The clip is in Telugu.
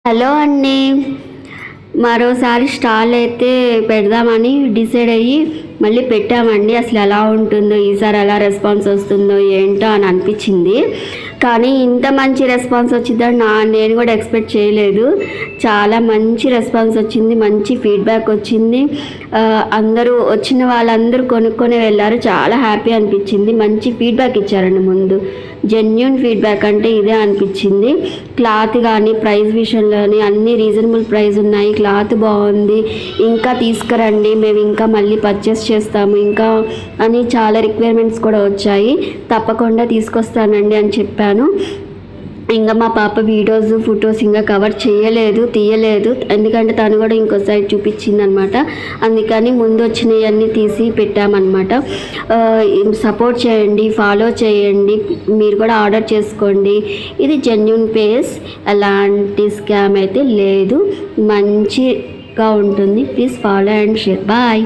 హలో అండి, మరోసారి స్టాల్ అయితే పెడదామని డిసైడ్ అయ్యి మళ్ళీ పెట్టామండి. అసలు ఎలా ఉంటుందో, ఈసారి ఎలా రెస్పాన్స్ వస్తుందో ఏంటో అని అనిపించింది. కానీ ఇంత మంచి రెస్పాన్స్ వచ్చిందని నేను కూడా ఎక్స్పెక్ట్ చేయలేదు. చాలా మంచి రెస్పాన్స్ వచ్చింది, మంచి ఫీడ్బ్యాక్ వచ్చింది. అందరూ వచ్చిన వాళ్ళందరూ కొనుక్కొని వెళ్ళారు. చాలా హ్యాపీ అనిపించింది. మంచి ఫీడ్బ్యాక్ ఇచ్చారండి. ముందు జెన్యూన్ ఫీడ్బ్యాక్ అంటే ఇదే అనిపించింది. క్లాత్ కానీ ప్రైస్ విషయంలోని అన్ని రీజనబుల్ ప్రైస్ ఉన్నాయి. క్లాత్ బాగుంది, ఇంకా తీసుకురండి, మేము ఇంకా మళ్ళీ పర్చేస్ చేస్తాము ఇంకా అని చాలా రిక్వైర్మెంట్స్ కూడా వచ్చాయి. తప్పకుండా తీసుకొస్తానండి అని చెప్పాను. ఇంకా మా పాప వీడియోస్ ఫొటోస్ ఇంకా కవర్ తీయలేదు, ఎందుకంటే తను కూడా ఇంకో సైడ్ చూపించింది అనమాట. అందుకని ముందు వచ్చినవన్నీ తీసి పెట్టామన్నమాట. సపోర్ట్ చేయండి, ఫాలో చేయండి, మీరు కూడా ఆర్డర్ చేసుకోండి. ఇది జెన్యూన్ పేజ్, ఎలాంటి స్కామ్ అయితే లేదు, మంచిగా ఉంటుంది. Please follow and share. Bye.